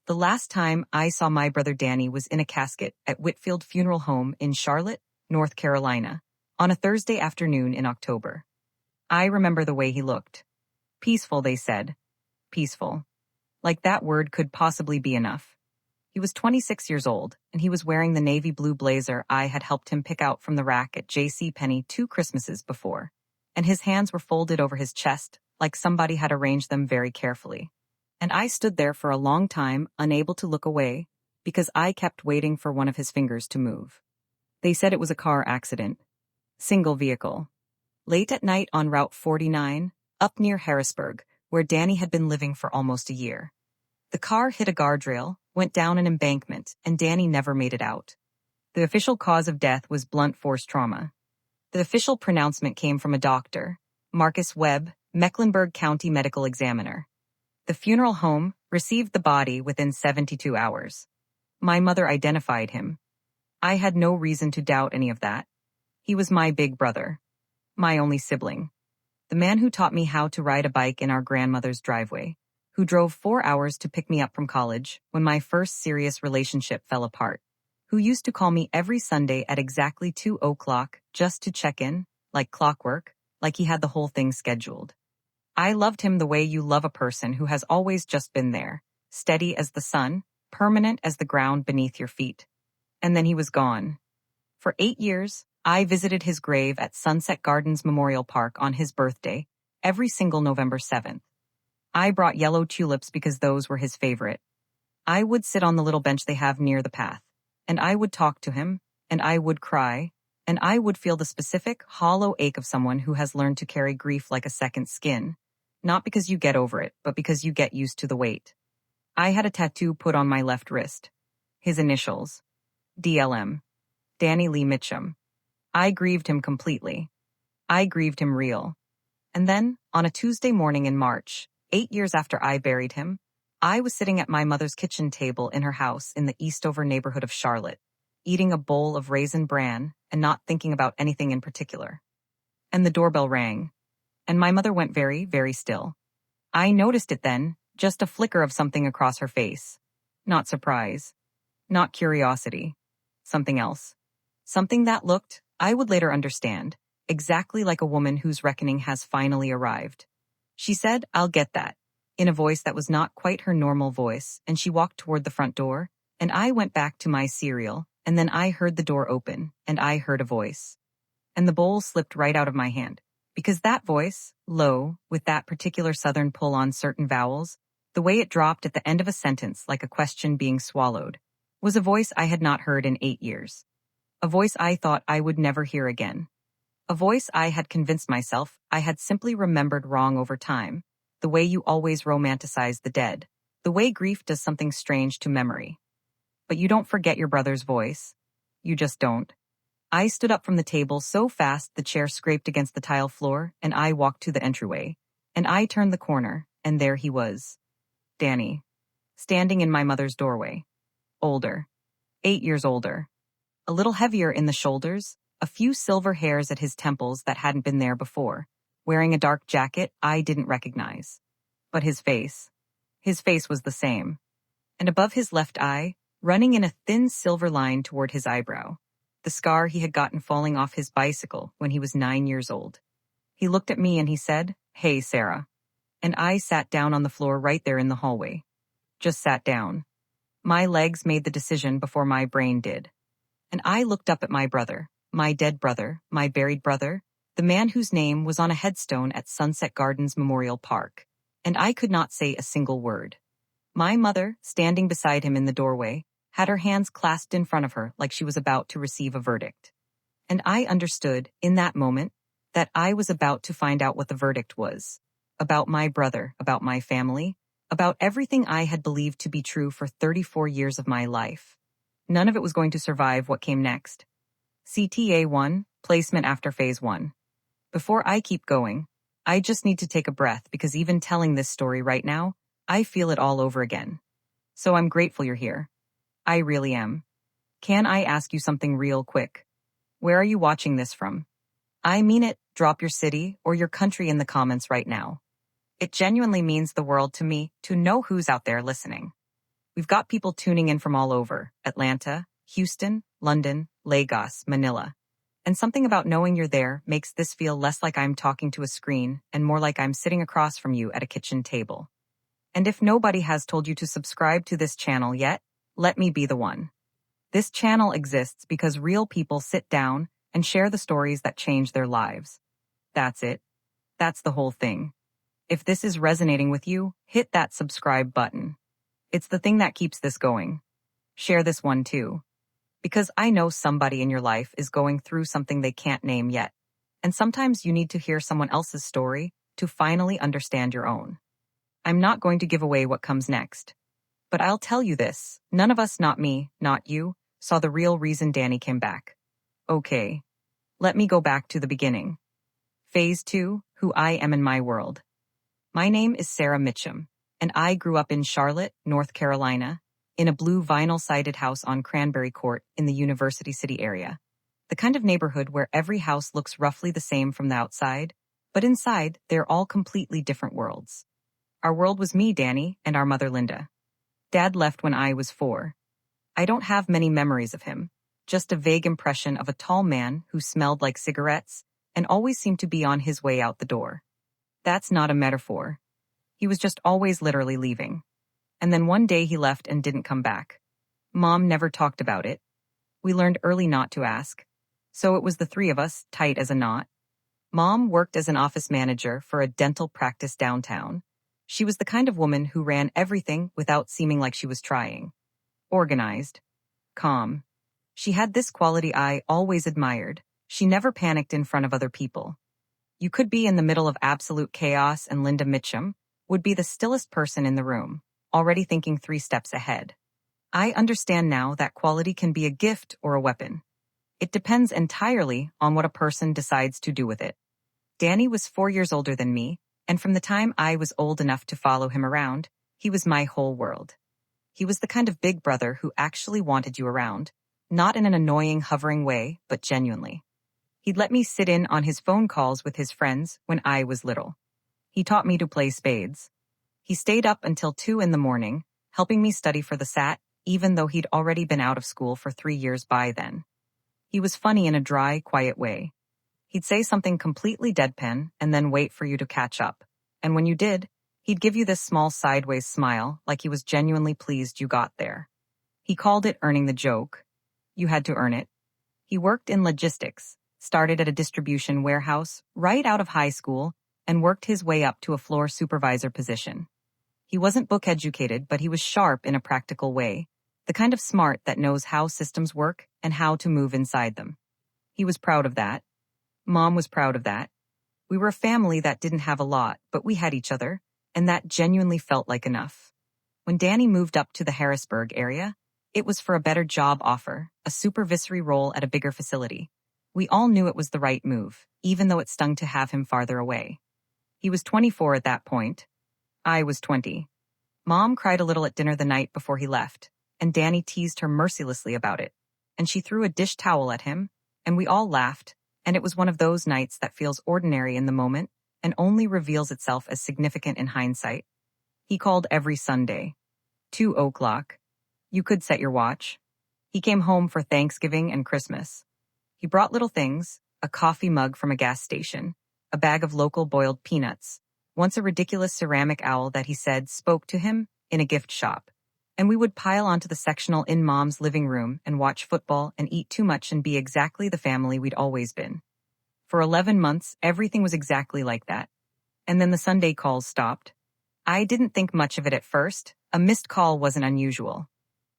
The last time I saw my brother Danny was in a casket at Whitfield Funeral Home in Charlotte, North Carolina, on a Thursday afternoon in October. I remember the way he looked. Peaceful, they said. Peaceful. Like that word could possibly be enough. He was 26 years old, and he was wearing the navy blue blazer I had helped him pick out from the rack at JCPenney 2 Christmases before, and his hands were folded over his chest like somebody had arranged them very carefully. And I stood there for a long time, unable to look away, because I kept waiting for one of his fingers to move. They said it was a car accident. Single vehicle. Late at night on Route 49, up near Harrisburg, where Danny had been living for almost a year. The car hit a guardrail, went down an embankment, and Danny never made it out. The official cause of death was blunt force trauma. The official pronouncement came from a doctor, Marcus Webb, Mecklenburg County Medical Examiner. The funeral home received the body within 72 hours. My mother identified him. I had no reason to doubt any of that. He was my big brother. My only sibling. The man who taught me how to ride a bike in our grandmother's driveway, who drove 4 hours to pick me up from college when my first serious relationship fell apart, who used to call me every Sunday at exactly 2 o'clock just to check in, like clockwork, like he had the whole thing scheduled. I loved him the way you love a person who has always just been there, steady as the sun, permanent as the ground beneath your feet. And then he was gone. For 8 years, I visited his grave at Sunset Gardens Memorial Park on his birthday, every single November 7th. I brought yellow tulips because those were his favorite. I would sit on the little bench they have near the path, and I would talk to him, and I would cry, and I would feel the specific, hollow ache of someone who has learned to carry grief like a second skin. Not because you get over it, but because you get used to the weight. I had a tattoo put on my left wrist. His initials. DLM. Danny Lee Mitchum. I grieved him completely. I grieved him real. And then, on a Tuesday morning in March, 8 years after I buried him, I was sitting at my mother's kitchen table in her house in the Eastover neighborhood of Charlotte, eating a bowl of raisin bran and not thinking about anything in particular. And the doorbell rang. And my mother went very, very still. I noticed it then, just a flicker of something across her face. Not surprise. Not curiosity. Something else. Something that looked, I would later understand, exactly like a woman whose reckoning has finally arrived. She said, "I'll get that," in a voice that was not quite her normal voice, and she walked toward the front door, and I went back to my cereal, and then I heard the door open, and I heard a voice. And the bowl slipped right out of my hand. Because that voice, low, with that particular southern pull on certain vowels, the way it dropped at the end of a sentence like a question being swallowed, was a voice I had not heard in 8 years. A voice I thought I would never hear again. A voice I had convinced myself I had simply remembered wrong over time, the way you always romanticize the dead, the way grief does something strange to memory. But you don't forget your brother's voice. You just don't. I stood up from the table so fast the chair scraped against the tile floor, and I walked to the entryway, and I turned the corner, and there he was. Danny. Standing in my mother's doorway. Older. 8 years older. A little heavier in the shoulders, a few silver hairs at his temples that hadn't been there before, wearing a dark jacket I didn't recognize. But his face. His face was the same. And above his left eye, running in a thin silver line toward his eyebrow, the scar he had gotten falling off his bicycle when he was 9 years old. He looked at me and he said, "Hey, Sarah." And I sat down on the floor right there in the hallway. Just sat down. My legs made the decision before my brain did. And I looked up at my brother, my dead brother, my buried brother, the man whose name was on a headstone at Sunset Gardens Memorial Park, and I could not say a single word. My mother, standing beside him in the doorway, had her hands clasped in front of her like she was about to receive a verdict. And I understood, in that moment, that I was about to find out what the verdict was. About my brother, about my family, about everything I had believed to be true for 34 years of my life. None of it was going to survive what came next. CTA 1, placement after phase 1. Before I keep going, I just need to take a breath because even telling this story right now, I feel it all over again. So I'm grateful you're here. I really am. Can I ask you something real quick? Where are you watching this from? I mean it, drop your city or your country in the comments right now. It genuinely means the world to me to know who's out there listening. We've got people tuning in from all over: Atlanta, Houston, London, Lagos, Manila. And something about knowing you're there makes this feel less like I'm talking to a screen and more like I'm sitting across from you at a kitchen table. And if nobody has told you to subscribe to this channel yet, let me be the one. This channel exists because real people sit down and share the stories that change their lives. That's it. That's the whole thing. If this is resonating with you, hit that subscribe button. It's the thing that keeps this going. Share this one too. Because I know somebody in your life is going through something they can't name yet. And sometimes you need to hear someone else's story to finally understand your own. I'm not going to give away what comes next. But I'll tell you this: none of us, not me, not you, saw the real reason Danny came back. Okay. Let me go back to the beginning. Phase 2, who I am in my world. My name is Sarah Mitchum, and I grew up in Charlotte, North Carolina, in a blue vinyl-sided house on Cranberry Court in the University City area. The kind of neighborhood where every house looks roughly the same from the outside, but inside, they're all completely different worlds. Our world was me, Danny, and our mother, Linda. Dad left when I was 4. I don't have many memories of him, just a vague impression of a tall man who smelled like cigarettes and always seemed to be on his way out the door. That's not a metaphor. He was just always literally leaving. And then one day he left and didn't come back. Mom never talked about it. We learned early not to ask. So it was the 3 of us, tight as a knot. Mom worked as an office manager for a dental practice downtown. She was the kind of woman who ran everything without seeming like she was trying. Organized. Calm. She had this quality I always admired: she never panicked in front of other people. You could be in the middle of absolute chaos and Linda Mitchum would be the stillest person in the room, already thinking 3 steps ahead. I understand now that quality can be a gift or a weapon. It depends entirely on what a person decides to do with it. Danny was 4 years older than me, and from the time I was old enough to follow him around, he was my whole world. He was the kind of big brother who actually wanted you around, not in an annoying, hovering way, but genuinely. He'd let me sit in on his phone calls with his friends when I was little. He taught me to play spades. He stayed up until 2 in the morning, helping me study for the SAT, even though he'd already been out of school for 3 years by then. He was funny in a dry, quiet way. He'd say something completely deadpan and then wait for you to catch up. And when you did, he'd give you this small sideways smile like he was genuinely pleased you got there. He called it earning the joke. You had to earn it. He worked in logistics, started at a distribution warehouse right out of high school, and worked his way up to a floor supervisor position. He wasn't book educated, but he was sharp in a practical way, the kind of smart that knows how systems work and how to move inside them. He was proud of that. Mom was proud of that. We were a family that didn't have a lot, but we had each other, and that genuinely felt like enough. When Danny moved up to the Harrisburg area, it was for a better job offer, a supervisory role at a bigger facility. We all knew it was the right move, even though it stung to have him farther away. He was 24 at that point. I was 20. Mom cried a little at dinner the night before he left, and Danny teased her mercilessly about it. And she threw a dish towel at him, and we all laughed, and it was one of those nights that feels ordinary in the moment and only reveals itself as significant in hindsight. He called every Sunday. 2:00. You could set your watch. He came home for Thanksgiving and Christmas. He brought little things: a coffee mug from a gas station, a bag of local boiled peanuts, once a ridiculous ceramic owl that he said spoke to him in a gift shop. And we would pile onto the sectional in Mom's living room and watch football and eat too much and be exactly the family we'd always been. For 11 months, everything was exactly like that. And then the Sunday calls stopped. I didn't think much of it at first. A missed call wasn't unusual.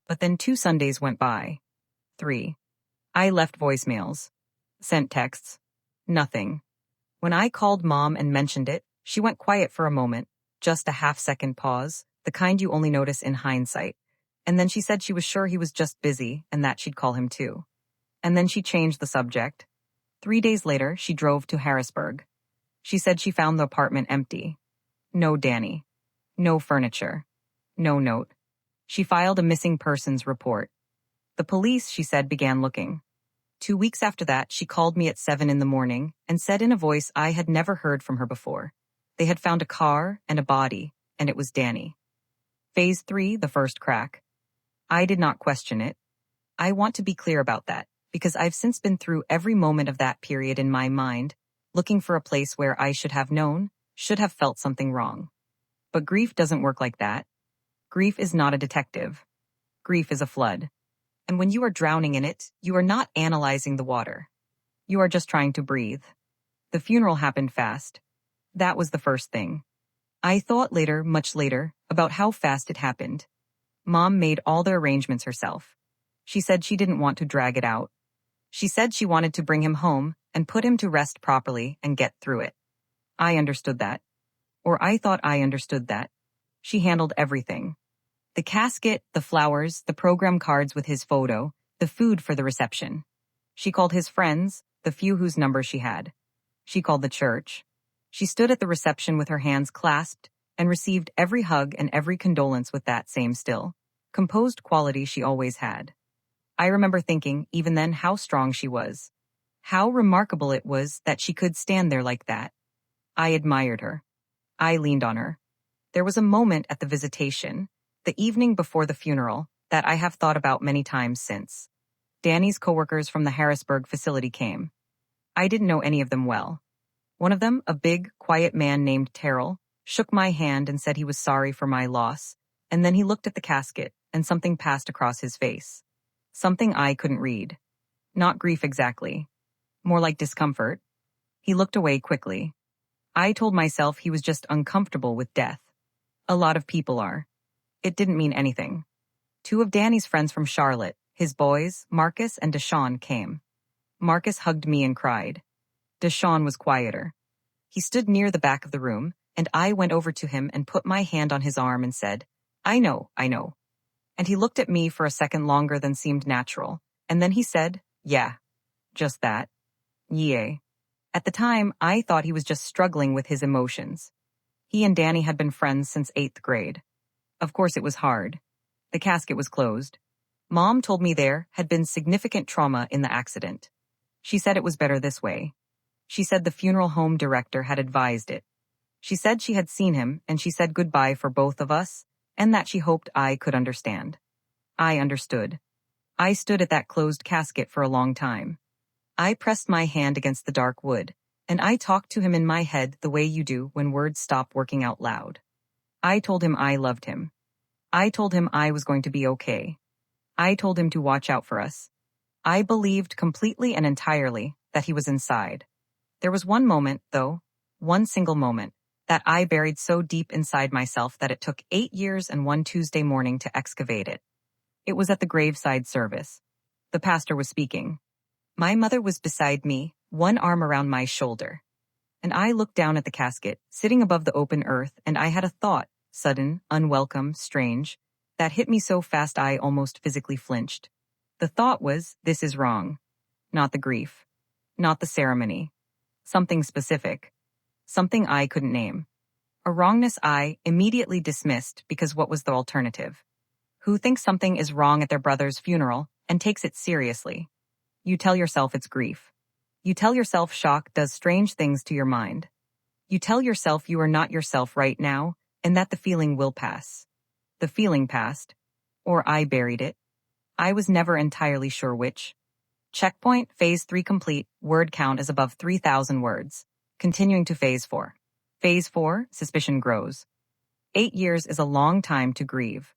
But then 2 Sundays went by. 3. I left voicemails. Sent texts. Nothing. When I called Mom and mentioned it, she went quiet for a moment, just a half-second pause, the kind you only notice in hindsight. And then she said she was sure he was just busy and that she'd call him too. And then she changed the subject. 3 days later, she drove to Harrisburg. She said she found the apartment empty. No Danny. No furniture. No note. She filed a missing persons report. The police, she said, began looking. 2 weeks after that, she called me at 7 in the morning and said in a voice I had never heard from her before. They had found a car and a body, and it was Danny. Phase 3, the first crack. I did not question it. I want to be clear about that, because I've since been through every moment of that period in my mind, looking for a place where I should have known, should have felt something wrong. But grief doesn't work like that. Grief is not a detective. Grief is a flood. And when you are drowning in it, you are not analyzing the water. You are just trying to breathe. The funeral happened fast. That was the first thing. I thought later, much later, about how fast it happened. Mom made all the arrangements herself. She said she didn't want to drag it out. She said she wanted to bring him home and put him to rest properly and get through it. I understood that. Or I thought I understood that. She handled everything. The casket, the flowers, the program cards with his photo, the food for the reception. She called his friends, the few whose number she had. She called the church. She stood at the reception with her hands clasped and received every hug and every condolence with that same still, composed quality she always had. I remember thinking, even then, how strong she was. How remarkable it was that she could stand there like that. I admired her. I leaned on her. There was a moment at the visitation, the evening before the funeral, that I have thought about many times since. Danny's coworkers from the Harrisburg facility came. I didn't know any of them well. One of them, a big, quiet man named Terrell, shook my hand and said he was sorry for my loss, and then he looked at the casket, and something passed across his face. Something I couldn't read. Not grief exactly. More like discomfort. He looked away quickly. I told myself he was just uncomfortable with death. A lot of people are. It didn't mean anything. 2 of Danny's friends from Charlotte, his boys, Marcus and Deshawn, came. Marcus hugged me and cried. Deshawn was quieter. He stood near the back of the room, and I went over to him and put my hand on his arm and said, I know. And he looked at me for a second longer than seemed natural, and then he said, yeah. Just that. Yay. At the time, I thought he was just struggling with his emotions. He and Danny had been friends since 8th grade. Of course it was hard. The casket was closed. Mom told me there had been significant trauma in the accident. She said it was better this way. She said the funeral home director had advised it. She said she had seen him, and she said goodbye for both of us, and that she hoped I could understand. I understood. I stood at that closed casket for a long time. I pressed my hand against the dark wood, and I talked to him in my head the way you do when words stop working out loud. I told him I loved him. I told him I was going to be okay. I told him to watch out for us. I believed completely and entirely that he was inside. There was one moment, though, one single moment, that I buried so deep inside myself that it took 8 years and one Tuesday morning to excavate it. It was at the graveside service. The pastor was speaking. My mother was beside me, one arm around my shoulder. And I looked down at the casket, sitting above the open earth, and I had a thought, sudden, unwelcome, strange, that hit me so fast I almost physically flinched. The thought was, this is wrong. Not the grief. Not the ceremony. Something specific. Something I couldn't name. A wrongness I immediately dismissed because what was the alternative? Who thinks something is wrong at their brother's funeral and takes it seriously? You tell yourself it's grief. You tell yourself shock does strange things to your mind. You tell yourself you are not yourself right now and that the feeling will pass. The feeling passed. Or I buried it. I was never entirely sure which. Checkpoint, phase 3 complete, word count is above 3,000 words. Continuing to phase 4. Phase 4, suspicion grows. 8 years is a long time to grieve.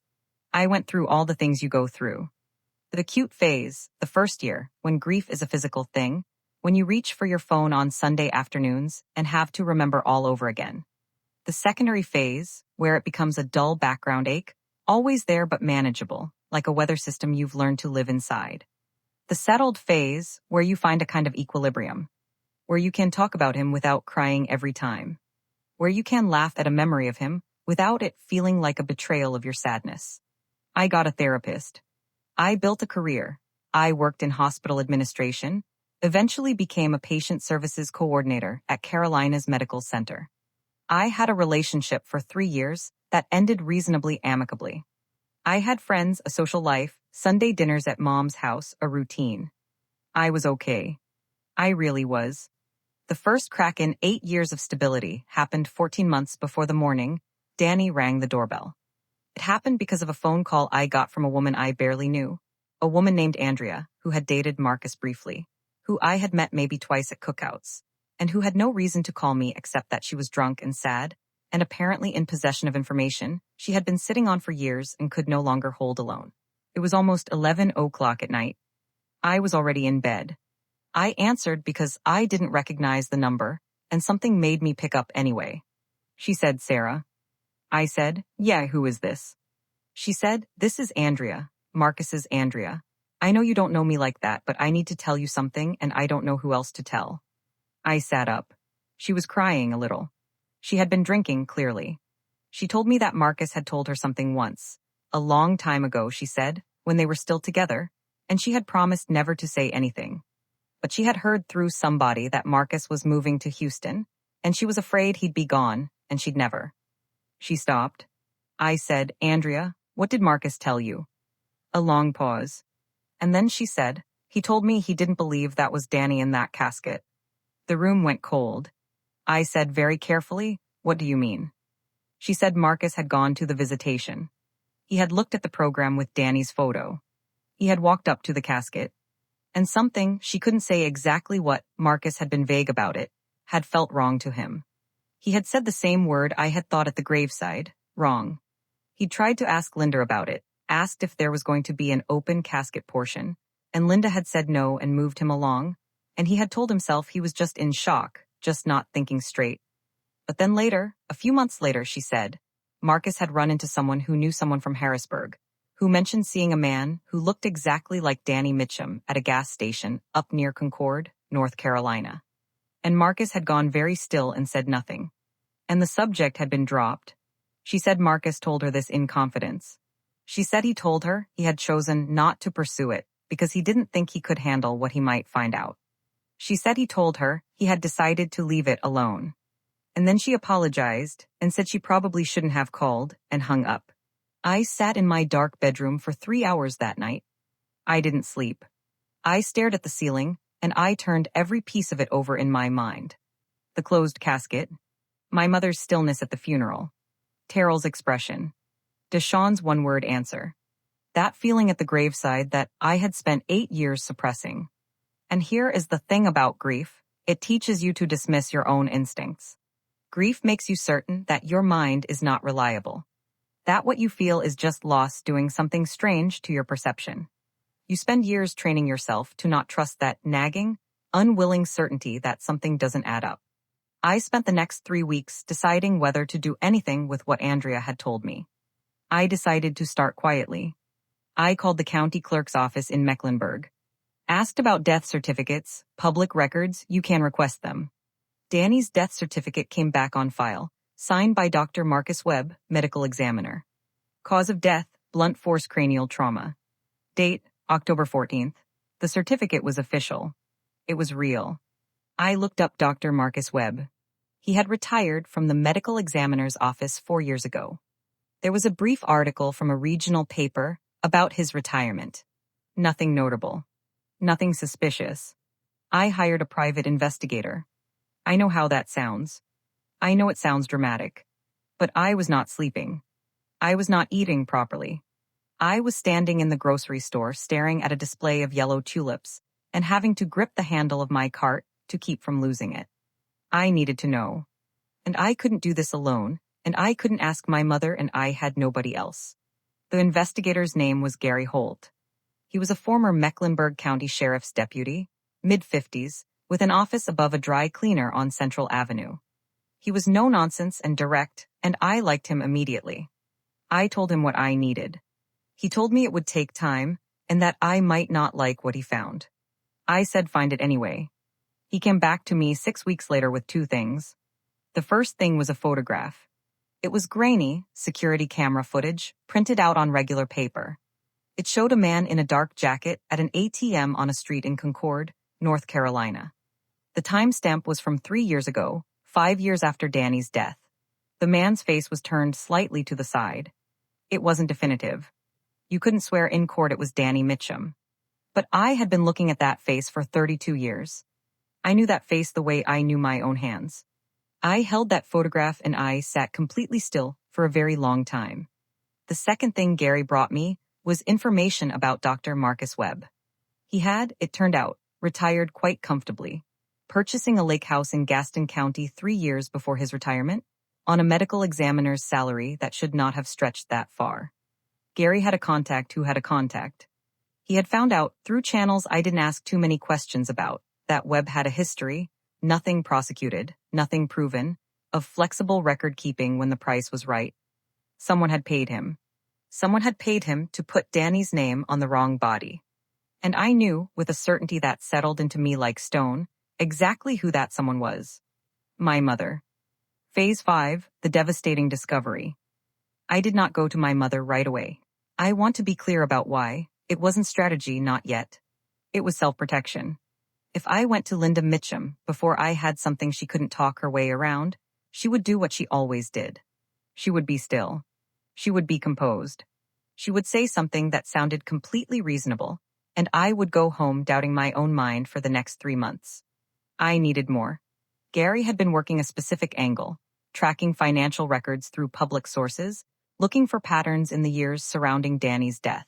I went through all the things you go through. The acute phase, the first year, when grief is a physical thing, when you reach for your phone on Sunday afternoons and have to remember all over again. The secondary phase, where it becomes a dull background ache, always there but manageable, like a weather system you've learned to live inside. The settled phase, where you find a kind of equilibrium, where you can talk about him without crying every time, where you can laugh at a memory of him without it feeling like a betrayal of your sadness. I got a therapist. I built a career. I worked in hospital administration, eventually became a patient services coordinator at Carolina's Medical Center. I had a relationship for 3 years that ended reasonably amicably. I had friends, a social life, Sunday dinners at Mom's house, a routine. I was okay. I really was. The first crack in 8 years of stability happened 14 months before the morning Danny rang the doorbell. It happened because of a phone call I got from a woman I barely knew. A woman named Andrea, who had dated Marcus briefly, who I had met maybe twice at cookouts, and who had no reason to call me except that she was drunk and sad, and apparently in possession of information she had been sitting on for years and could no longer hold alone. It was almost 11 o'clock at night. I was already in bed. I answered because I didn't recognize the number, and something made me pick up anyway. She said, "Sarah." I said, "Yeah, who is this?" She said, "This is Andrea, Marcus's Andrea. I know you don't know me like that, but I need to tell you something and I don't know who else to tell." I sat up. She was crying a little. She had been drinking, clearly. She told me that Marcus had told her something once. A long time ago, she said, when they were still together, and she had promised never to say anything. But she had heard through somebody that Marcus was moving to Houston, and she was afraid he'd be gone, and she'd never. She stopped. I said, "Andrea, what did Marcus tell you?" A long pause. And then she said, "He told me he didn't believe that was Danny in that casket." The room went cold. I said very carefully, "What do you mean?" She said Marcus had gone to the visitation. He had looked at the program with Danny's photo. He had walked up to the casket. And something, she couldn't say exactly what, Marcus had been vague about it, had felt wrong to him. He had said the same word I had thought at the graveside, wrong. He'd tried to ask Linda about it, asked if there was going to be an open casket portion, and Linda had said no and moved him along, and he had told himself he was just in shock, just not thinking straight. But then later, a few months later, she said, Marcus had run into someone who knew someone from Harrisburg, who mentioned seeing a man who looked exactly like Danny Mitchum at a gas station up near Concord, North Carolina. And Marcus had gone very still and said nothing. And the subject had been dropped. She said Marcus told her this in confidence. She said he told her he had chosen not to pursue it because he didn't think he could handle what he might find out. She said he told her he had decided to leave it alone. And then she apologized and said she probably shouldn't have called and hung up. I sat in my dark bedroom for 3 hours that night. I didn't sleep. I stared at the ceiling, and I turned every piece of it over in my mind. The closed casket, my mother's stillness at the funeral, Terrell's expression, Deshawn's one-word answer, that feeling at the graveside that I had spent 8 years suppressing. And here is the thing about grief, it teaches you to dismiss your own instincts. Grief makes you certain that your mind is not reliable. That what you feel is just loss doing something strange to your perception. You spend years training yourself to not trust that nagging, unwilling certainty that something doesn't add up. I spent the next 3 weeks deciding whether to do anything with what Andrea had told me. I decided to start quietly. I called the county clerk's office in Mecklenburg. Asked about death certificates, public records, you can request them. Danny's death certificate came back on file, signed by Dr. Marcus Webb, medical examiner. Cause of death, blunt force cranial trauma. Date, October 14th. The certificate was official. It was real. I looked up Dr. Marcus Webb. He had retired from the medical examiner's office 4 years ago. There was a brief article from a regional paper about his retirement. Nothing notable. Nothing suspicious. I hired a private investigator. I know how that sounds. I know it sounds dramatic. But I was not sleeping. I was not eating properly. I was standing in the grocery store staring at a display of yellow tulips and having to grip the handle of my cart to keep from losing it. I needed to know. And I couldn't do this alone, and I couldn't ask my mother, and I had nobody else. The investigator's name was Gary Holt. He was a former Mecklenburg County Sheriff's deputy, mid-50s, with an office above a dry cleaner on Central Avenue. He was no-nonsense and direct, and I liked him immediately. I told him what I needed. He told me it would take time, and that I might not like what he found. I said find it anyway. He came back to me 6 weeks later with 2 things. The first thing was a photograph. It was grainy, security camera footage, printed out on regular paper. It showed a man in a dark jacket at an ATM on a street in Concord, North Carolina. The timestamp was from 3 years ago, 5 years after Danny's death. The man's face was turned slightly to the side. It wasn't definitive. You couldn't swear in court it was Danny Mitchum. But I had been looking at that face for 32 years. I knew that face the way I knew my own hands. I held that photograph and I sat completely still for a very long time. The second thing Gary brought me was information about Dr. Marcus Webb. He had, it turned out, retired quite comfortably, purchasing a lake house in Gaston County 3 years before his retirement, on a medical examiner's salary that should not have stretched that far. Gary had a contact who had a contact. He had found out, through channels I didn't ask too many questions about, that Webb had a history, nothing prosecuted, nothing proven, of flexible record-keeping when the price was right. Someone had paid him. Someone had paid him to put Danny's name on the wrong body. And I knew, with a certainty that settled into me like stone, exactly who that someone was. My mother. Phase 5, the devastating discovery. I did not go to my mother right away. I want to be clear about why. It wasn't strategy, not yet. It was self-protection. If I went to Linda Mitchum before I had something she couldn't talk her way around, she would do what she always did. She would be still. She would be composed. She would say something that sounded completely reasonable, and I would go home doubting my own mind for the next 3 months. I needed more. Gary had been working a specific angle, tracking financial records through public sources, looking for patterns in the years surrounding Danny's death.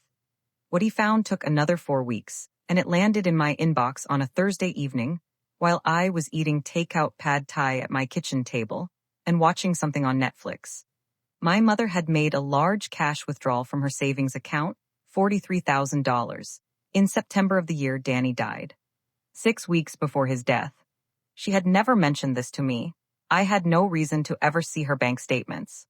What he found took another 4 weeks, and it landed in my inbox on a Thursday evening while I was eating takeout pad thai at my kitchen table and watching something on Netflix. My mother had made a large cash withdrawal from her savings account, $43,000, in September of the year Danny died. 6 weeks before his death. She had never mentioned this to me. I had no reason to ever see her bank statements.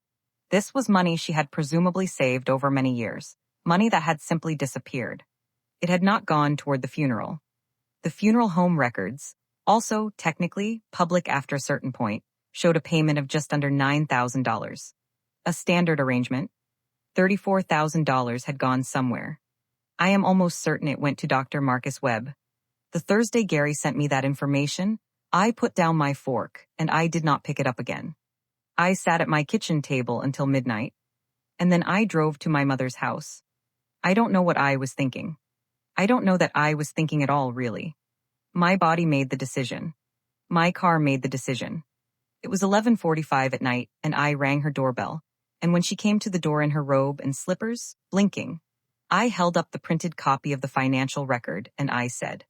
This was money she had presumably saved over many years, money that had simply disappeared. It had not gone toward the funeral. The funeral home records, also technically public after a certain point, showed a payment of just under $9,000. A standard arrangement. $34,000 had gone somewhere. I am almost certain it went to Dr. Marcus Webb. The Thursday Gary sent me that information, I put down my fork, and I did not pick it up again. I sat at my kitchen table until midnight, and then I drove to my mother's house. I don't know what I was thinking. I don't know that I was thinking at all, really. My body made the decision. My car made the decision. It was 11:45 at night, and I rang her doorbell, and when she came to the door in her robe and slippers, blinking, I held up the printed copy of the financial record, and I said,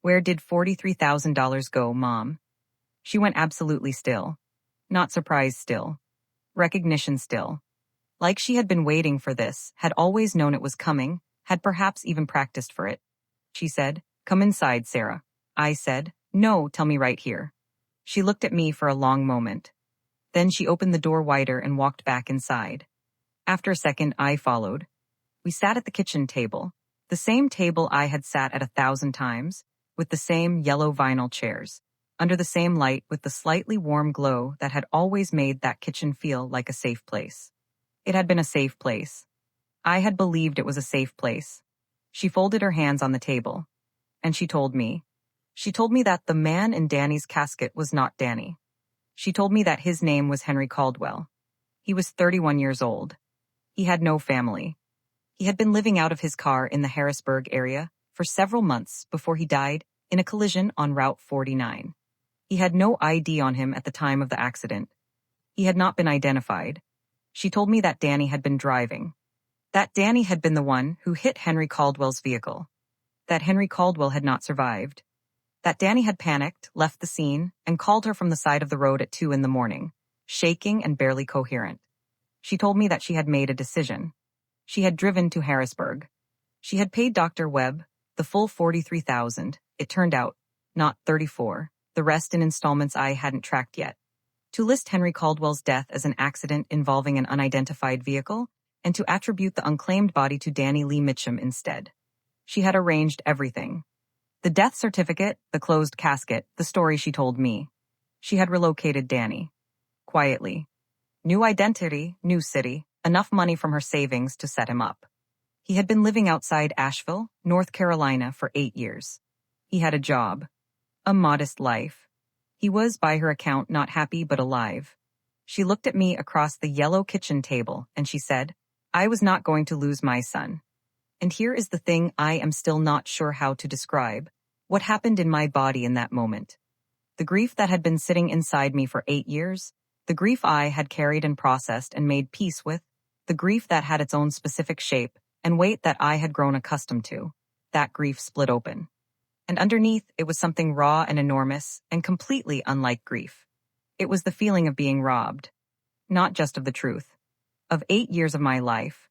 "Where did $43,000 go, Mom?" She went absolutely still. Not surprised still. Recognition still. Like she had been waiting for this, had always known it was coming, had perhaps even practiced for it. She said, "Come inside, Sarah." I said, "No, tell me right here." She looked at me for a long moment. Then she opened the door wider and walked back inside. After a second, I followed. We sat at the kitchen table, the same table I had sat at 1,000 times, with the same yellow vinyl chairs, under the same light with the slightly warm glow that had always made that kitchen feel like a safe place. It had been a safe place. I had believed it was a safe place. She folded her hands on the table, and she told me. She told me that the man in Danny's casket was not Danny. She told me that his name was Henry Caldwell. He was 31 years old. He had no family. He had been living out of his car in the Harrisburg area for several months before he died in a collision on Route 49. He had no ID on him at the time of the accident. He had not been identified. She told me that Danny had been driving. That Danny had been the one who hit Henry Caldwell's vehicle. That Henry Caldwell had not survived. That Danny had panicked, left the scene, and called her from the side of the road at 2 a.m, shaking and barely coherent. She told me that she had made a decision. She had driven to Harrisburg. She had paid Dr. Webb the full $43,000, it turned out, not $34, the rest in installments I hadn't tracked yet, to list Henry Caldwell's death as an accident involving an unidentified vehicle, and to attribute the unclaimed body to Danny Lee Mitchum instead. She had arranged everything. The death certificate, the closed casket, the story she told me. She had relocated Danny. Quietly. New identity, new city, enough money from her savings to set him up. He had been living outside Asheville, North Carolina for 8 years. He had a job. A modest life. He was, by her account, not happy but alive. She looked at me across the yellow kitchen table, and she said, "I was not going to lose my son." And here is the thing I am still not sure how to describe. What happened in my body in that moment? The grief that had been sitting inside me for 8 years, the grief I had carried and processed and made peace with, the The grief that had its own specific shape and weight that I had grown accustomed to. That grief split open. And underneath, it was something raw and enormous and completely unlike grief. It was the feeling of being robbed. Not just of the truth. Of 8 years of my life.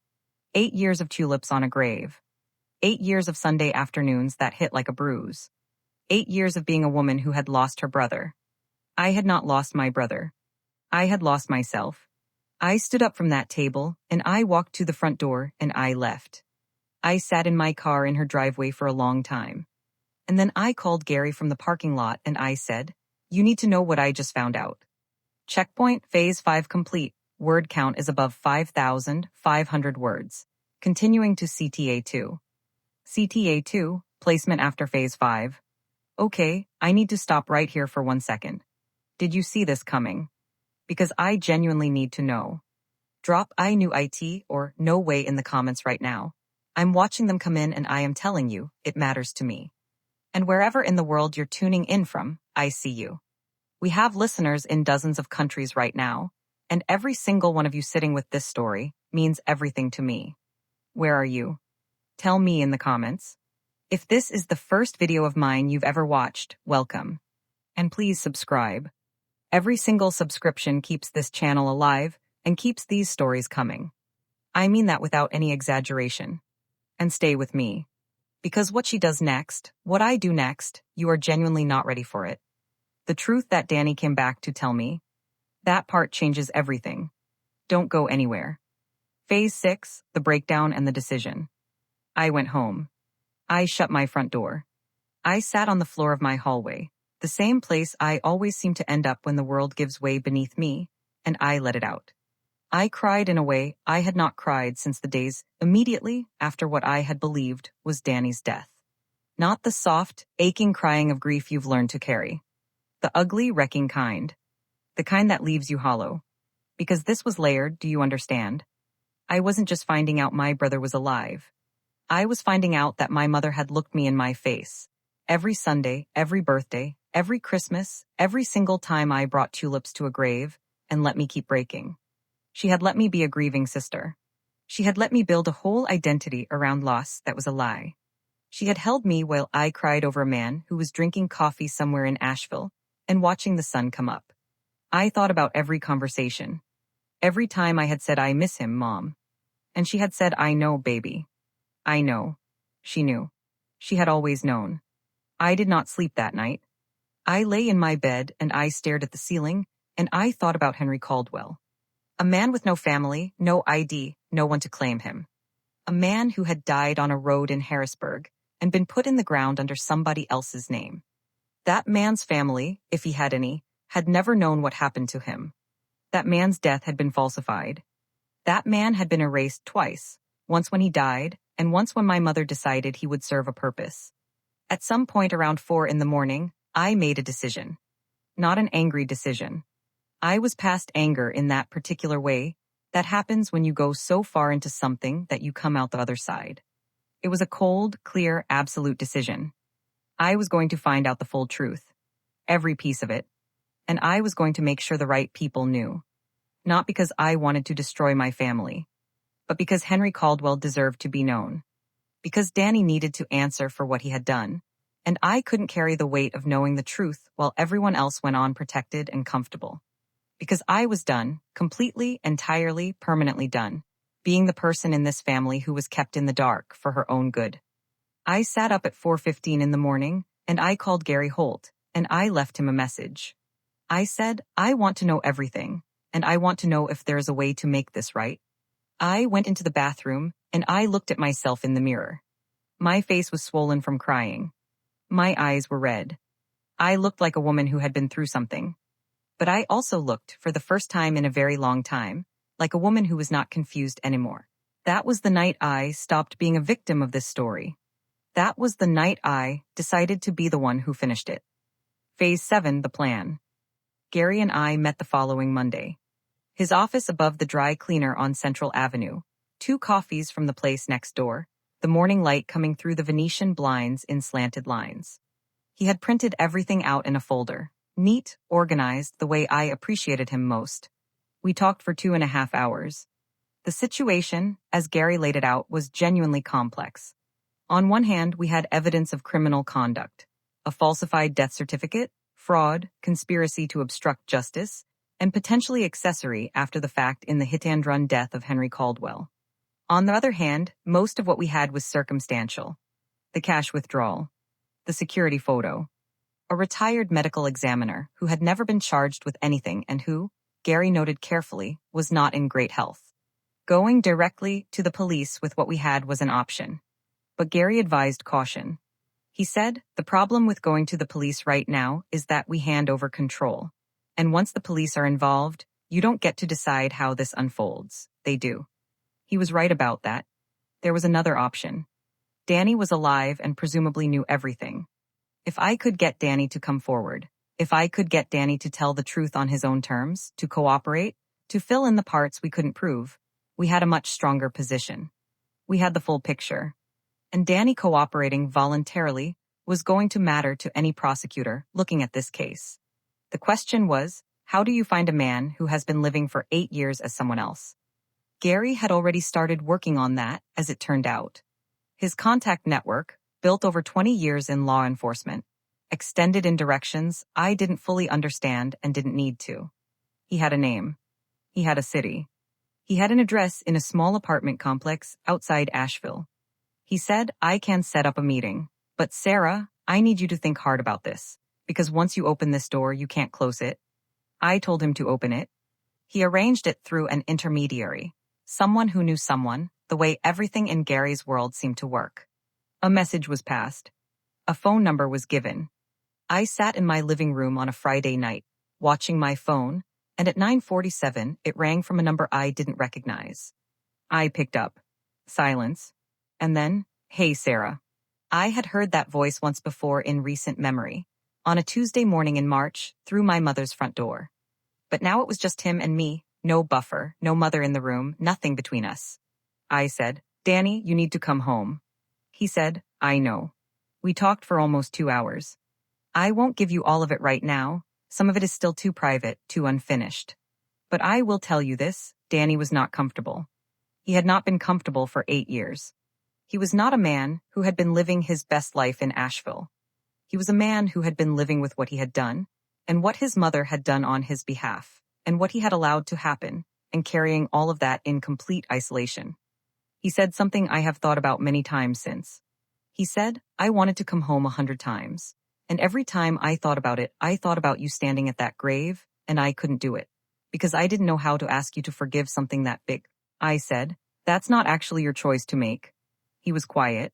8 years of tulips on a grave. 8 years of Sunday afternoons that hit like a bruise. 8 years of being a woman who had lost her brother. I had not lost my brother. I had lost myself. I stood up from that table, and I walked to the front door, and I left. I sat in my car in her driveway for a long time. And then I called Gary from the parking lot, and I said, "You need to know what I just found out." Checkpoint, phase 5 complete. Word count is above 5,500 words. Continuing to CTA 2. CTA 2, placement after phase 5. Okay, I need to stop right here for 1 second. Did you see this coming? Because I genuinely need to know. Drop "I knew IT" or "no way" in the comments right now. I'm watching them come in and I am telling you, it matters to me. And wherever in the world you're tuning in from, I see you. We have listeners in dozens of countries right now, and every single one of you sitting with this story means everything to me. Where are you? Tell me in the comments. If this is the first video of mine you've ever watched, welcome. And please subscribe. Every single subscription keeps this channel alive and keeps these stories coming. I mean that without any exaggeration. And stay with me. Because what she does next, what I do next, you are genuinely not ready for it. The truth that Danny came back to tell me, that part changes everything. Don't go anywhere. Phase 6, the breakdown and the decision. I went home. I shut my front door. I sat on the floor of my hallway, the same place I always seem to end up when the world gives way beneath me, and I let it out. I cried in a way I had not cried since the days immediately after what I had believed was Danny's death. Not the soft, aching crying of grief you've learned to carry. The ugly, wrecking kind. The kind that leaves you hollow. Because this was layered, do you understand? I wasn't just finding out my brother was alive. I was finding out that my mother had looked me in my face. Every Sunday, every birthday, every Christmas, every single time I brought tulips to a grave, and let me keep breaking. She had let me be a grieving sister. She had let me build a whole identity around loss that was a lie. She had held me while I cried over a man who was drinking coffee somewhere in Asheville and watching the sun come up. I thought about every conversation. Every time I had said, "I miss him, Mom." And she had said, "I know, baby." I know. She knew. She had always known. I did not sleep that night. I lay in my bed and I stared at the ceiling and I thought about Henry Caldwell. A man with no family, no ID, no one to claim him. A man who had died on a road in Harrisburg and been put in the ground under somebody else's name. That man's family, if he had any, had never known what happened to him. That man's death had been falsified. That man had been erased twice, once when he died and once when my mother decided he would serve a purpose. At some point around 4 in the morning, I made a decision. Not an angry decision. I was past anger in that particular way that happens when you go so far into something that you come out the other side. It was a cold, clear, absolute decision. I was going to find out the full truth. Every piece of it. And I was going to make sure the right people knew. Not because I wanted to destroy my family, but because Henry Caldwell deserved to be known. Because Danny needed to answer for what he had done, and I couldn't carry the weight of knowing the truth while everyone else went on protected and comfortable. Because I was done, completely, entirely, permanently done, being the person in this family who was kept in the dark for her own good. I sat up at 4:15 in the morning, and I called Gary Holt, and I left him a message. I said, "I want to know everything, and I want to know if there is a way to make this right." I went into the bathroom, and I looked at myself in the mirror. My face was swollen from crying. My eyes were red. I looked like a woman who had been through something. But I also looked, for the first time in a very long time, like a woman who was not confused anymore. That was the night I stopped being a victim of this story. That was the night I decided to be the one who finished it. Phase 7, the plan. Gary and I met the following Monday. His office above the dry cleaner on Central Avenue, 2 coffees from the place next door, the morning light coming through the Venetian blinds in slanted lines. He had printed everything out in a folder, neat, organized, the way I appreciated him most. We talked for 2.5 hours. The situation, as Gary laid it out, was genuinely complex. On one hand, we had evidence of criminal conduct, a falsified death certificate, fraud, conspiracy to obstruct justice, and potentially accessory after the fact in the hit-and-run death of Henry Caldwell. On the other hand, most of what we had was circumstantial. The cash withdrawal, the security photo, a retired medical examiner who had never been charged with anything and who, Gary noted carefully, was not in great health. Going directly to the police with what we had was an option. But Gary advised caution. He said, the problem with going to the police right now is that we hand over control. And once the police are involved, you don't get to decide how this unfolds. They do. He was right about that. There was another option. Danny was alive and presumably knew everything. If I could get Danny to come forward, if I could get Danny to tell the truth on his own terms, to cooperate, to fill in the parts we couldn't prove, we had a much stronger position. We had the full picture. And Danny cooperating voluntarily was going to matter to any prosecutor looking at this case. The question was, how do you find a man who has been living for 8 years as someone else? Gary had already started working on that, as it turned out. His contact network, built over 20 years in law enforcement, extended in directions I didn't fully understand and didn't need to. He had a name. He had a city. He had an address in a small apartment complex outside Asheville. He said, I can set up a meeting, but Sarah, I need you to think hard about this, because once you open this door, you can't close it. I told him to open it. He arranged it through an intermediary, someone who knew someone, the way everything in Gary's world seemed to work. A message was passed. A phone number was given. I sat in my living room on a Friday night, watching my phone, and at 9:47, it rang from a number I didn't recognize. I picked up. Silence. And then, hey, Sarah. I had heard that voice once before in recent memory, on a Tuesday morning in March, through my mother's front door. But now it was just him and me, no buffer, no mother in the room, nothing between us. I said, Danny, you need to come home. He said, I know. We talked for almost 2 hours. I won't give you all of it right now. Some of it is still too private, too unfinished. But I will tell you this, Danny was not comfortable. He had not been comfortable for 8 years. He was not a man who had been living his best life in Asheville. He was a man who had been living with what he had done, and what his mother had done on his behalf, and what he had allowed to happen, and carrying all of that in complete isolation. He said something I have thought about many times since. He said, I wanted to come home 100 times, and every time I thought about it, I thought about you standing at that grave, and I couldn't do it, because I didn't know how to ask you to forgive something that big. I said, that's not actually your choice to make. He was quiet.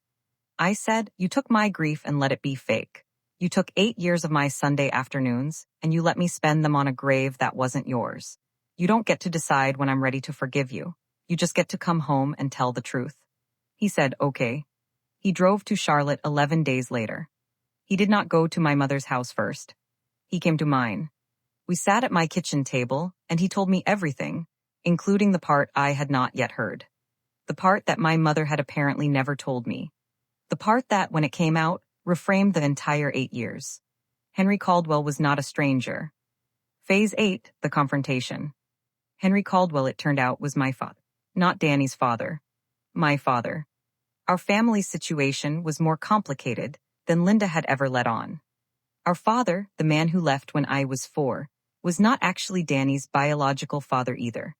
I said, you took my grief and let it be fake. You took 8 years of my Sunday afternoons, and you let me spend them on a grave that wasn't yours. You don't get to decide when I'm ready to forgive you. You just get to come home and tell the truth. He said, okay. He drove to Charlotte 11 days later. He did not go to my mother's house first. He came to mine. We sat at my kitchen table, and he told me everything, including the part I had not yet heard. The part that my mother had apparently never told me. The part that, when it came out, reframed the entire 8 years. Henry Caldwell was not a stranger. Phase 8, the confrontation. Henry Caldwell, it turned out, was my father. Not Danny's father. My father. Our family situation was more complicated than Linda had ever let on. Our father, the man who left when I was 4, was not actually Danny's biological father either.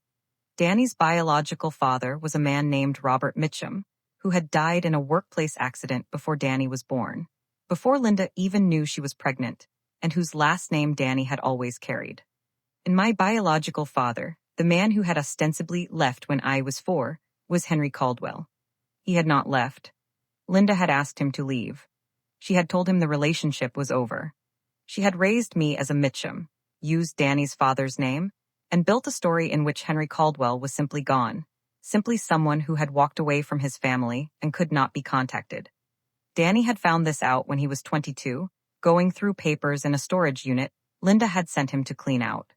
Danny's biological father was a man named Robert Mitchum, who had died in a workplace accident before Danny was born, before Linda even knew she was pregnant, and whose last name Danny had always carried. And my biological father, the man who had ostensibly left when I was 4, was Henry Caldwell. He had not left. Linda had asked him to leave. She had told him the relationship was over. She had raised me as a Mitchum, used Danny's father's name, and built a story in which Henry Caldwell was simply gone, simply someone who had walked away from his family and could not be contacted. Danny had found this out when he was 22, going through papers in a storage unit Linda had sent him to clean out.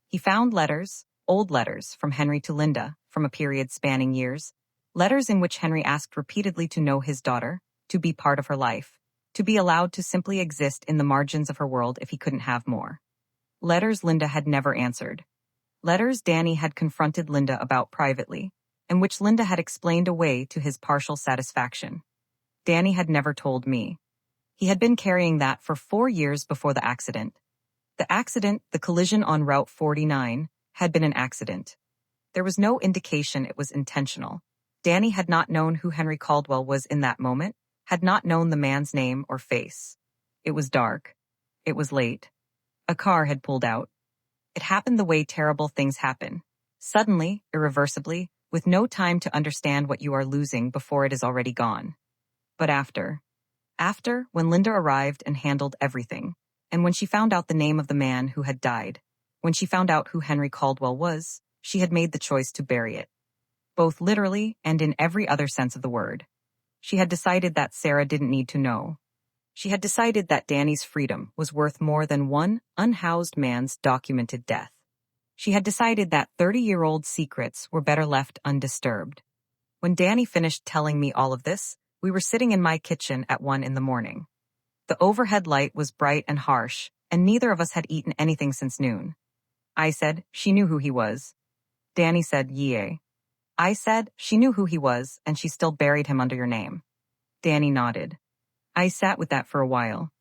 He found letters, old letters, from Henry to Linda, from a period spanning years, letters in which Henry asked repeatedly to know his daughter, to be part of her life, to be allowed to simply exist in the margins of her world if he couldn't have more. Letters Linda had never answered. Letters Danny had confronted Linda about privately, and which Linda had explained away to his partial satisfaction. Danny had never told me. He had been carrying that for 4 years before the accident. The accident, the collision on Route 49, had been an accident. There was no indication it was intentional. Danny had not known who Henry Caldwell was in that moment, had not known the man's name or face. It was dark. It was late. A car had pulled out. It happened the way terrible things happen. Suddenly, irreversibly, with no time to understand what you are losing before it is already gone. But after, when Linda arrived and handled everything, and when she found out the name of the man who had died, when she found out who Henry Caldwell was, she had made the choice to bury it. Both literally and in every other sense of the word. She had decided that Sarah didn't need to know. She had decided that Danny's freedom was worth more than one unhoused man's documented death. She had decided that 30-year-old secrets were better left undisturbed. When Danny finished telling me all of this, we were sitting in my kitchen at 1 a.m. The overhead light was bright and harsh, and neither of us had eaten anything since noon. I said, she knew who he was. Danny said, yea. I said, she knew who he was, and she still buried him under your name. Danny nodded. I sat with that for a while.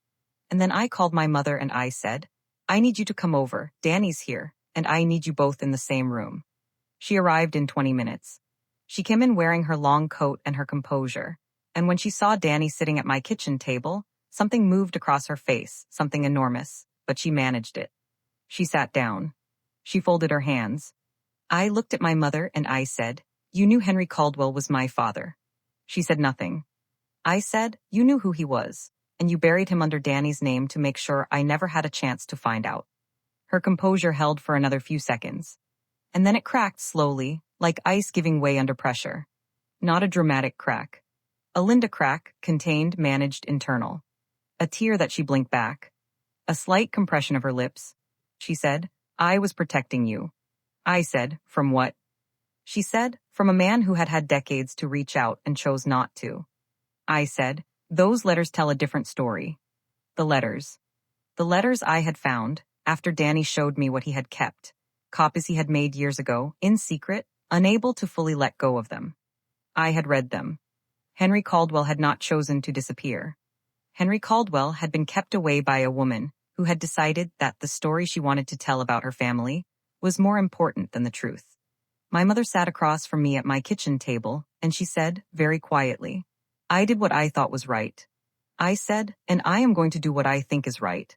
And then I called my mother and I said, I need you to come over, Danny's here, and I need you both in the same room. She arrived in 20 minutes. She came in wearing her long coat and her composure, and when she saw Danny sitting at my kitchen table, something moved across her face, something enormous, but she managed it. She sat down. She folded her hands. I looked at my mother and I said, you knew Henry Caldwell was my father. She said nothing. I said, you knew who he was, and you buried him under Danny's name to make sure I never had a chance to find out. Her composure held for another few seconds. And then it cracked slowly, like ice giving way under pressure. Not a dramatic crack. A Linda crack, contained, managed, internal. A tear that she blinked back. A slight compression of her lips. She said, I was protecting you. I said, from what? She said, from a man who had had decades to reach out and chose not to. I said, those letters tell a different story. The letters. The letters I had found, after Danny showed me what he had kept, copies he had made years ago, in secret, unable to fully let go of them. I had read them. Henry Caldwell had not chosen to disappear. Henry Caldwell had been kept away by a woman who had decided that the story she wanted to tell about her family was more important than the truth. My mother sat across from me at my kitchen table, and she said, very quietly, I did what I thought was right. I said, and I am going to do what I think is right.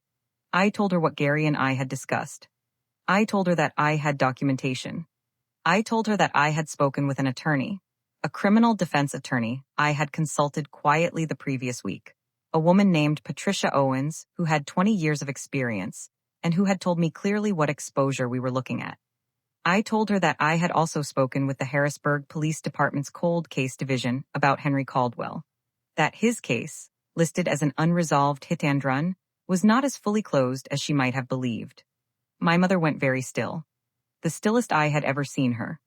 I told her what Gary and I had discussed. I told her that I had documentation. I told her that I had spoken with an attorney, a criminal defense attorney I had consulted quietly the previous week, a woman named Patricia Owens who had 20 years of experience and who had told me clearly what exposure we were looking at. I told her that I had also spoken with the Harrisburg Police Department's Cold Case Division about Henry Caldwell, that his case, listed as an unresolved hit-and-run, was not as fully closed as she might have believed. My mother went very still, the stillest I had ever seen her.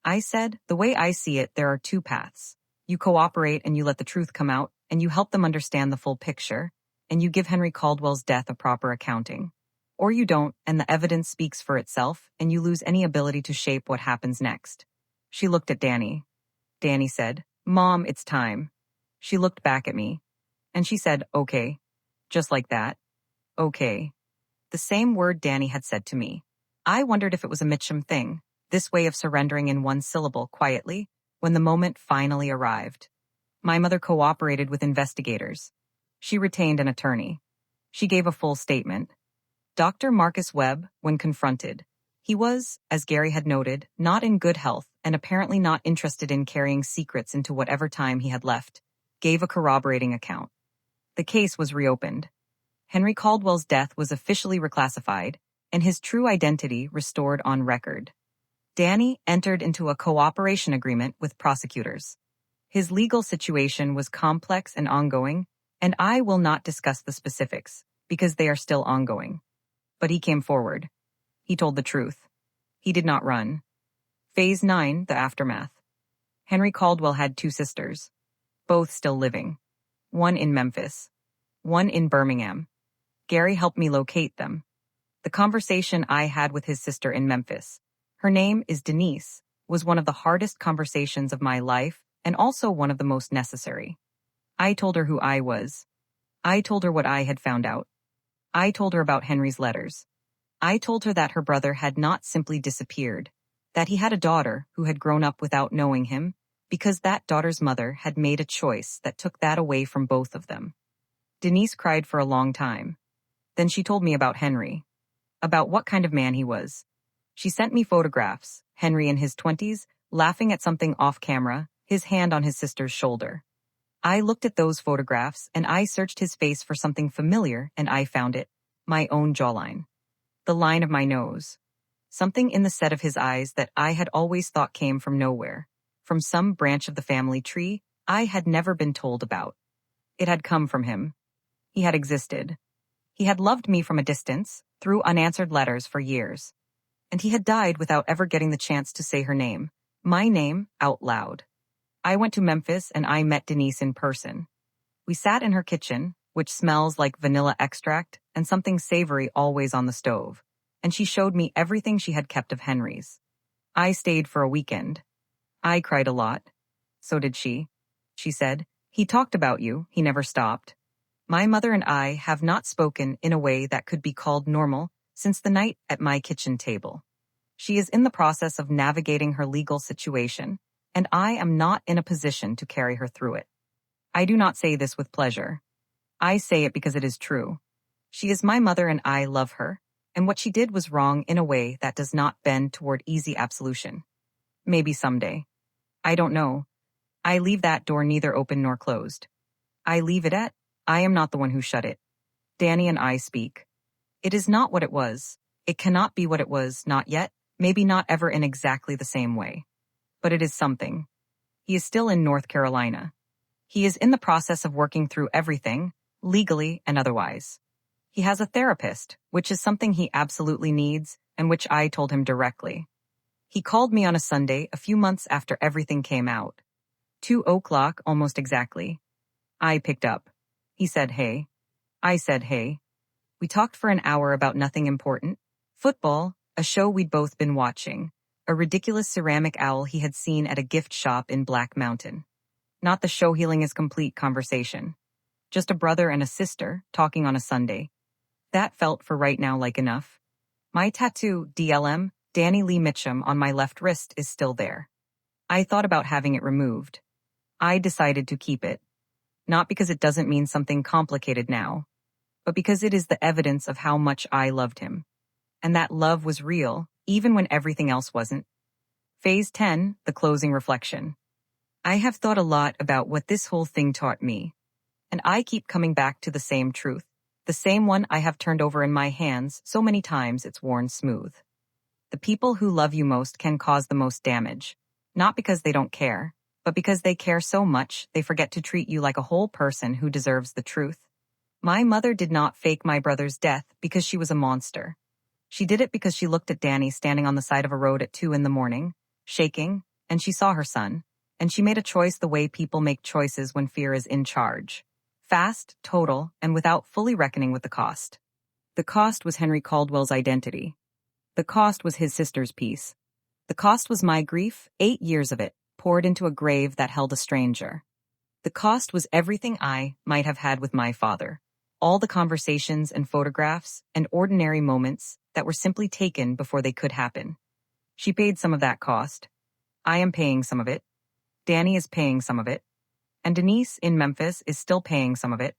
I said, the way I see it, there are 2 paths. You cooperate and you let the truth come out, and you help them understand the full picture, and you give Henry Caldwell's death a proper accounting. Or you don't, and the evidence speaks for itself, and you lose any ability to shape what happens next. She looked at Danny. Danny said, Mom, it's time. She looked back at me, and she said, okay. Just like that. Okay. The same word Danny had said to me. I wondered if it was a Mitchum thing, this way of surrendering in one syllable quietly, when the moment finally arrived. My mother cooperated with investigators. She retained an attorney. She gave a full statement. Dr. Marcus Webb, when confronted, he was, as Gary had noted, not in good health and apparently not interested in carrying secrets into whatever time he had left, gave a corroborating account. The case was reopened. Henry Caldwell's death was officially reclassified, and his true identity restored on record. Danny entered into a cooperation agreement with prosecutors. His legal situation was complex and ongoing, and I will not discuss the specifics, because they are still ongoing. But he came forward. He told the truth. He did not run. Phase 9, the aftermath. Henry Caldwell had 2 sisters, both still living. One in Memphis. One in Birmingham. Gary helped me locate them. The conversation I had with his sister in Memphis. Her name is Denise, was one of the hardest conversations of my life and also one of the most necessary. I told her who I was. I told her what I had found out. I told her about Henry's letters. I told her that her brother had not simply disappeared, that he had a daughter who had grown up without knowing him, because that daughter's mother had made a choice that took that away from both of them. Denise cried for a long time. Then she told me about Henry, about what kind of man he was. She sent me photographs, Henry in his 20s, laughing at something off camera, his hand on his sister's shoulder. I looked at those photographs and I searched his face for something familiar and I found it, my own jawline. The line of my nose. Something in the set of his eyes that I had always thought came from nowhere, from some branch of the family tree I had never been told about. It had come from him. He had existed. He had loved me from a distance, through unanswered letters for years. And he had died without ever getting the chance to say her name, my name, out loud. I went to Memphis and I met Denise in person. We sat in her kitchen, which smells like vanilla extract and something savory always on the stove, and she showed me everything she had kept of Henry's. I stayed for a weekend. I cried a lot. So did she. She said, "He talked about you, he never stopped." My mother and I have not spoken in a way that could be called normal since the night at my kitchen table. She is in the process of navigating her legal situation, and I am not in a position to carry her through it. I do not say this with pleasure. I say it because it is true. She is my mother and I love her, and what she did was wrong in a way that does not bend toward easy absolution. Maybe someday. I don't know. I leave that door neither open nor closed. I leave it at, I am not the one who shut it. Danny and I speak. It is not what it was. It cannot be what it was, not yet, maybe not ever in exactly the same way. But it is something. He is still in North Carolina. He is in the process of working through everything, legally and otherwise. He has a therapist, which is something he absolutely needs, and which I told him directly. He called me on a Sunday a few months after everything came out. 2:00 almost exactly. I picked up. He said, "Hey." I said, "Hey." We talked for an hour about nothing important. Football, a show we'd both been watching, a ridiculous ceramic owl he had seen at a gift shop in Black Mountain. Not the show healing is complete conversation. Just a brother and a sister talking on a Sunday. That felt for right now like enough. My tattoo, DLM, Danny Lee Mitchum, on my left wrist is still there. I thought about having it removed. I decided to keep it. Not because it doesn't mean something complicated now, but because it is the evidence of how much I loved him. And that love was real, even when everything else wasn't. Phase 10, the closing reflection. I have thought a lot about what this whole thing taught me. And I keep coming back to the same truth, the same one I have turned over in my hands so many times it's worn smooth. The people who love you most can cause the most damage, not because they don't care, but because they care so much they forget to treat you like a whole person who deserves the truth. My mother did not fake my brother's death because she was a monster. She did it because she looked at Danny standing on the side of a road at 2 a.m, shaking, and she saw her son, and she made a choice the way people make choices when fear is in charge. Fast, total, and without fully reckoning with the cost. The cost was Henry Caldwell's identity. The cost was his sister's peace. The cost was my grief, 8 years of it, poured into a grave that held a stranger. The cost was everything I might have had with my father, all the conversations and photographs and ordinary moments that were simply taken before they could happen. She paid some of that cost. I am paying some of it. Danny is paying some of it. And Denise in Memphis is still paying some of it.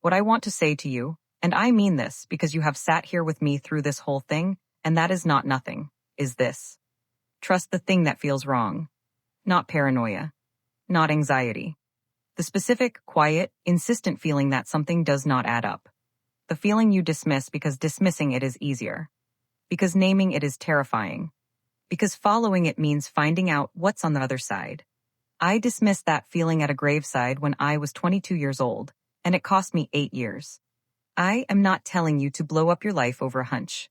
What I want to say to you, and I mean this because you have sat here with me through this whole thing, and that is not nothing, is this. Trust the thing that feels wrong. Not paranoia. Not anxiety. The specific, quiet, insistent feeling that something does not add up. The feeling you dismiss because dismissing it is easier. Because naming it is terrifying. Because following it means finding out what's on the other side. I dismissed that feeling at a graveside when I was 22 years old, and it cost me 8 years. I am not telling you to blow up your life over a hunch.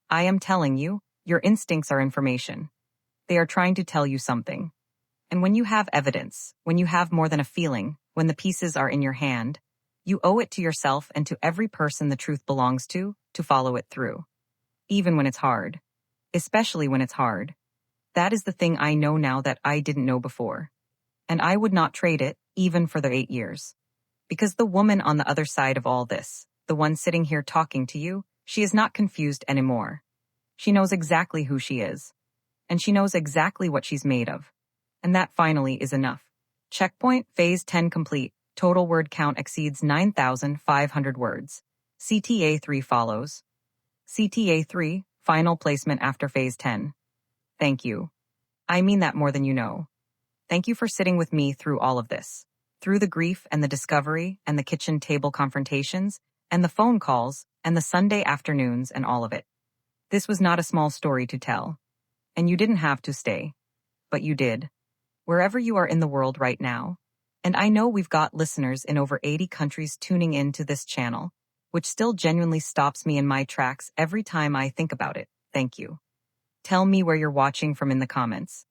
I am telling you, your instincts are information. They are trying to tell you something. And when you have evidence, when you have more than a feeling, when the pieces are in your hand, you owe it to yourself and to every person the truth belongs to follow it through. Even when it's hard. Especially when it's hard. That is the thing I know now that I didn't know before. And I would not trade it, even for the 8 years. Because the woman on the other side of all this, the one sitting here talking to you, she is not confused anymore. She knows exactly who she is. And she knows exactly what she's made of. And that finally is enough. Checkpoint, phase 10 complete. Total word count exceeds 9,500 words. CTA 3 follows. CTA 3, final placement after phase 10. Thank you. I mean that more than you know. Thank you for sitting with me through all of this. Through the grief and the discovery and the kitchen table confrontations and the phone calls and the Sunday afternoons and all of it. This was not a small story to tell. And you didn't have to stay. But you did. Wherever you are in the world right now. And I know we've got listeners in over 80 countries tuning in to this channel, which still genuinely stops me in my tracks every time I think about it. Thank you. Tell me where you're watching from in the comments.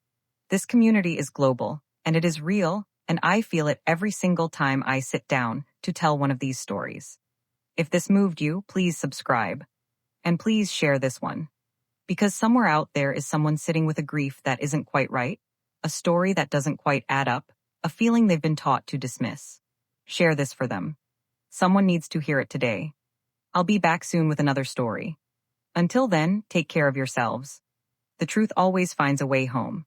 This community is global, and it is real, and I feel it every single time I sit down to tell one of these stories. If this moved you, please subscribe. And please share this one. Because somewhere out there is someone sitting with a grief that isn't quite right, a story that doesn't quite add up, a feeling they've been taught to dismiss. Share this for them. Someone needs to hear it today. I'll be back soon with another story. Until then, take care of yourselves. The truth always finds a way home.